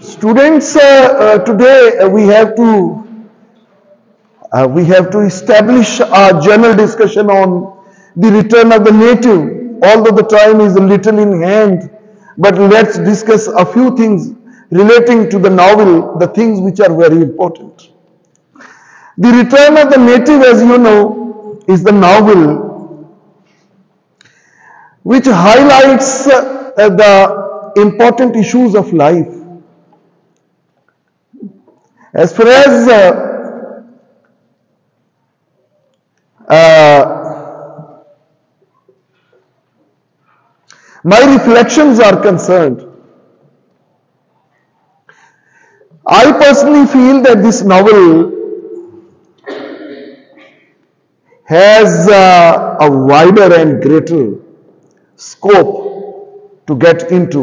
Students, today we have to establish a general discussion on the return of the native. Although the time is a little in hand, but let's discuss a few things relating to the novel, the things which are very important. The Return of the Native, as you know, is the novel which highlights the important issues of life. As far as my reflections are concerned, I personally feel that this novel has a wider and greater scope to get into.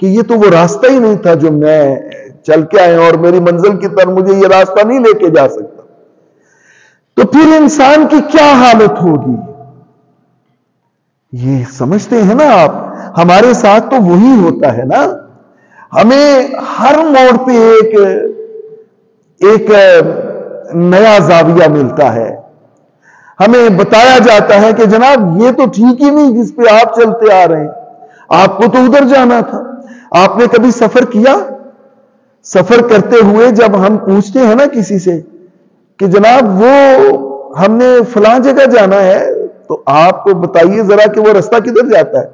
کہ یہ تو وہ راستہ ہی نہیں تھا جو میں چل کے آیا، اور میری منزل کی طرف مجھے یہ راستہ نہیں لے کے جا سکتا، تو پھر انسان کی کیا حالت ہوگی؟ یہ سمجھتے ہیں نا آپ؟ ہمارے ساتھ تو وہی ہوتا ہے نا، ہمیں ہر موڑ پہ ایک نیا زاویہ ملتا ہے، ہمیں بتایا جاتا ہے کہ جناب یہ تو ٹھیک ہی نہیں جس پہ آپ چلتے آ رہے ہیں، آپ کو تو ادھر جانا تھا۔ آپ نے کبھی سفر کیا؟ سفر کرتے ہوئے جب ہم پوچھتے ہیں نا کسی سے کہ جناب وہ ہم نے فلاں جگہ جانا ہے، تو آپ کو بتائیے ذرا کہ وہ راستہ کدھر جاتا ہے؟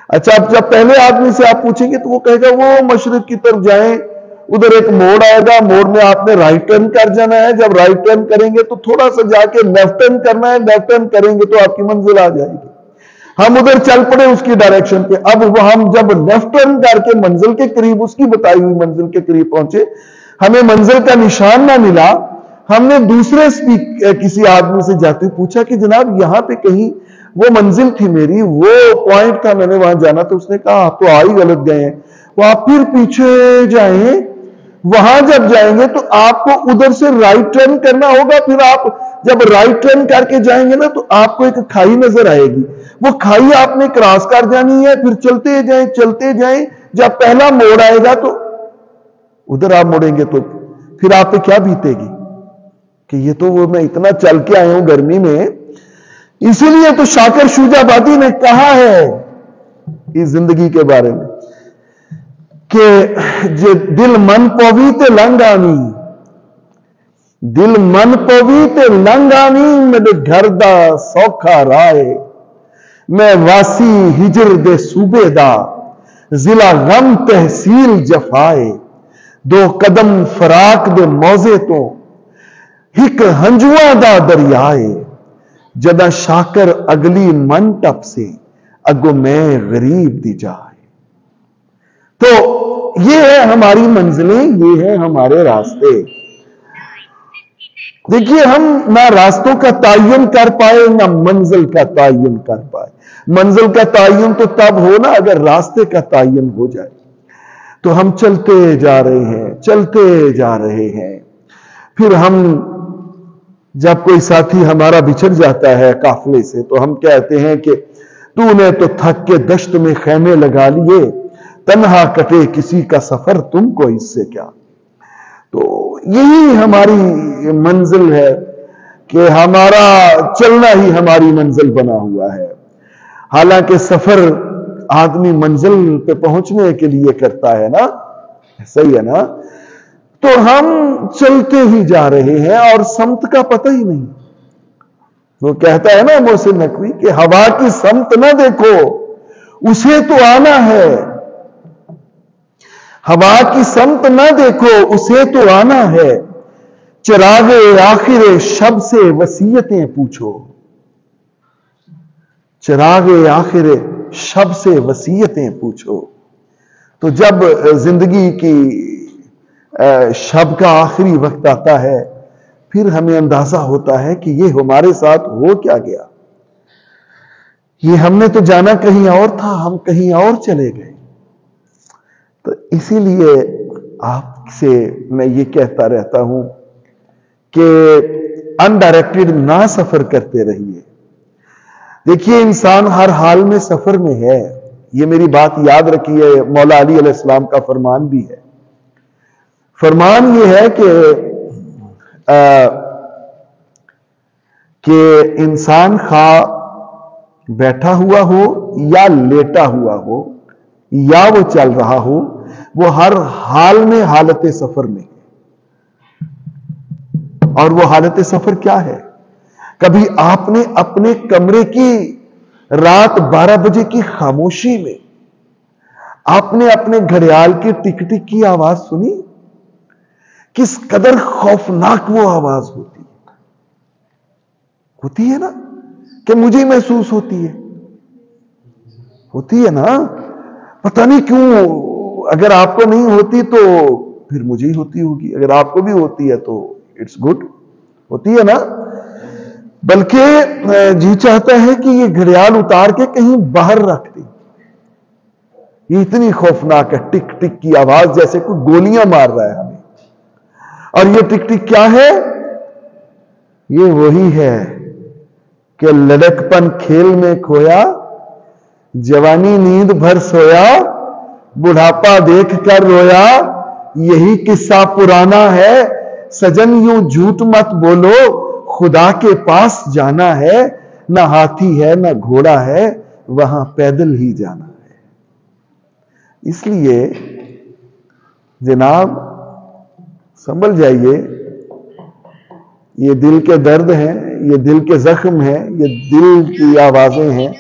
اچھا، اب جب پہلے آدمی سے آپ پوچھیں گے تو وہ کہے گا وہ مشرق کی طرف جائیں، ادھر ایک موڑ آئے گا، موڑ میں آپ نے رائٹ ٹرن کر جانا ہے، جب رائٹ ٹرن کریں گے تو تھوڑا سا جا کے لیفٹ ٹرن کرنا ہے، لیفٹ ٹرن کریں گے تو آپ کی منزل آ جائے گی۔ ہم ادھر چل پڑے اس کی ڈائریکشن پہ، اب وہ ہم جب لیفٹ ٹرن کر کے منزل کے قریب، اس کی بتائی ہوئی منزل کے قریب پہنچے، ہمیں منزل کا نشان نہ ملا، ہم نے دوسرے کسی آدمی سے جاتے ہوئے پوچھا کہ جناب یہاں پہ کہیں وہ منزل تھی میری، وہ پوائنٹ تھا، میں نے وہاں جانا، تو اس نے کہا آپ تو آ ہی غلط گئے ہیں، وہ آپ پھر پیچھے جائیں، وہاں جب جائیں گے تو آپ کو ادھر سے رائٹ ٹرن کرنا ہوگا، پھر آپ جب رائٹ ٹرن کر کے جائیں گے نا تو آپ کو ایک کھائی نظر آئے گی، وہ کھائی آپ نے کراس کر جانی ہے، پھر چلتے جائیں، جب پہلا موڑ آئے گا تو ادھر آپ مڑیں گے تو پھر آپ پہ کیا بیتے گی کہ یہ تو وہ میں اتنا چل کے آیا ہوں گرمی میں۔ اسی لیے تو شاکر شوجہ آبادی نے کہا ہے اس زندگی کے بارے میں کہ دل من پوی تے لنگ آنی، دل من پوی تے لنگ آنی، میرے گھر دا سوکھا رائے، میں واسی ہجر دے صوبے دا، ضلع غم تحصیل جفائے، دو قدم فراق دے موزے تو ہک ہنجواں دا دریائے، جدہ شاکر اگلی من ٹپ سے اگو میں غریب دی جائے۔ تو یہ ہے ہماری منزلیں، یہ ہے ہمارے راستے۔ دیکھیے ہم نہ راستوں کا تعین کر پائے نہ منزل کا تعین کر پائے۔ منزل کا تعین تو تب ہو نا اگر راستے کا تعین ہو جائے۔ تو ہم چلتے جا رہے ہیں، پھر ہم جب کوئی ساتھی ہمارا بچھڑ جاتا ہے قافلے سے تو ہم کہتے ہیں کہ تو نے تو تھک کے دشت میں خیمے لگا لیے، تنہا کٹے کسی کا سفر تم کو اس سے کیا۔ تو یہی ہماری منزل ہے کہ ہمارا چلنا ہی ہماری منزل بنا ہوا ہے۔ حالانکہ سفر آدمی منزل پہ پہنچنے کے لیے کرتا ہے نا، صحیح ہے نا؟ تو ہم چلتے ہی جا رہے ہیں اور سمت کا پتہ ہی نہیں۔ وہ کہتا ہے نا محسن نقوی کہ ہوا کی سمت نہ دیکھو اسے تو آنا ہے، ہوا کی سمت نہ دیکھو اسے تو آنا ہے، چراغ آخر شب سے وصیتیں پوچھو، چراغ آخر شب سے وصیتیں پوچھو۔ تو جب زندگی کی شب کا آخری وقت آتا ہے پھر ہمیں اندازہ ہوتا ہے کہ یہ ہمارے ساتھ ہو کیا گیا، یہ ہم نے تو جانا کہیں اور تھا، ہم کہیں اور چلے گئے۔ تو اسی لیے آپ سے میں یہ کہتا رہتا ہوں کہ انڈائریکٹڈ نہ سفر کرتے رہیے۔ دیکھیے انسان ہر حال میں سفر میں ہے، یہ میری بات یاد رکھیے، مولا علی علیہ السلام کا فرمان بھی ہے۔ فرمان یہ ہے کہ انسان خواہ بیٹھا ہوا ہو یا لیٹا ہوا ہو یا وہ چل رہا ہو، وہ ہر حال میں حالت سفر میں ہے۔ اور وہ حالت سفر کیا ہے؟ کبھی آپ نے اپنے کمرے کی رات 12 بجے کی خاموشی میں آپ نے اپنے گھڑیال کی ٹک ٹک کی آواز سنی؟ کس قدر خوفناک وہ آواز ہوتی ہے نا، کہ مجھے محسوس ہوتی ہے نا، پتہ نہیں کیوں، اگر آپ کو نہیں ہوتی تو پھر مجھے ہی ہوتی ہوگی، اگر آپ کو بھی ہوتی ہے تو اٹس گڈ، ہوتی ہے نا۔ بلکہ جی چاہتا ہے کہ یہ گھڑیال اتار کے کہیں باہر رکھ دیں، یہ اتنی خوفناک ہے، ٹک ٹک کی آواز جیسے کوئی گولیاں مار رہا ہے ہمیں. اور یہ ٹک ٹک کیا ہے؟ یہ وہی ہے کہ لڑکپن کھیل میں کھویا، جوانی نیند بھر سویا، بڑھاپا دیکھ کر رویا. یہی قصہ پرانا ہے، سجن یوں جھوٹ مت بولو، خدا کے پاس جانا ہے. نہ ہاتھی ہے نہ گھوڑا ہے، وہاں پیدل ہی جانا ہے. اس لیے جناب سنبھل جائیے، یہ دل کے درد ہیں، یہ دل کے زخم ہیں، یہ دل کی آوازیں ہیں.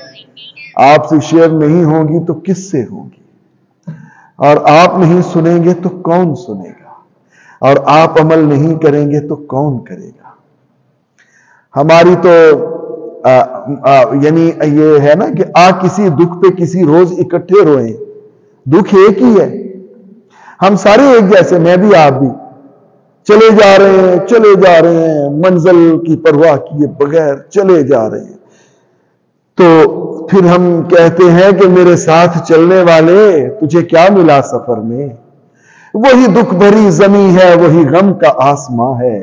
آپ سے شیئر نہیں ہوگی تو کس سے ہوگی؟ اور آپ نہیں سنیں گے تو کون سنے گا؟ اور آپ عمل نہیں کریں گے تو کون کرے گا؟ ہماری تو یعنی یہ ہے نا کہ کسی دکھ پہ کسی روز اکٹھے روئیں. دکھ ایک ہی ہے، ہم سارے ایک جیسے، میں بھی آپ بھی چلے جا رہے ہیں منزل کی پرواہ کیے بغیر چلے جا رہے ہیں. تو پھر ہم کہتے ہیں کہ میرے ساتھ چلنے والے تجھے کیا ملا سفر میں؟ وہی دکھ بھری زمیں ہے، وہی غم کا آسماں ہے،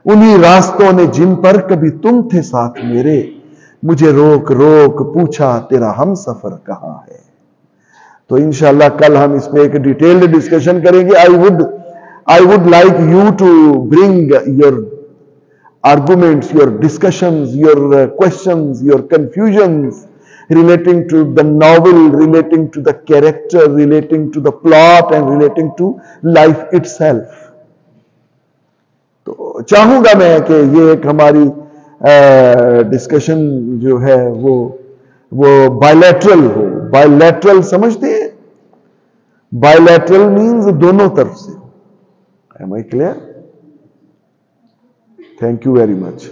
انہی راستوں نے جن پر کبھی تم تھے ساتھ میرے. مجھے روک روک پوچھا تیرا ہم سفر کہاں ہے؟ تو انشاءاللہ کل ہم اس میں ایک ڈیٹیلڈ ڈسکشن کریں گے. I would like you to bring your arguments, your discussions, your questions, your confusions relating to the novel, relating to the character, relating to the plot and relating to life itself. تو چاہوں گا میں کہ یہ ایک ہماری discussion جو ہے وہ بائیلیٹرل ہو. بائیلیٹرل سمجھتے ہیں؟ بائیلیٹرل مینز دونوں طرف سے. Am I clear? Thank you very much.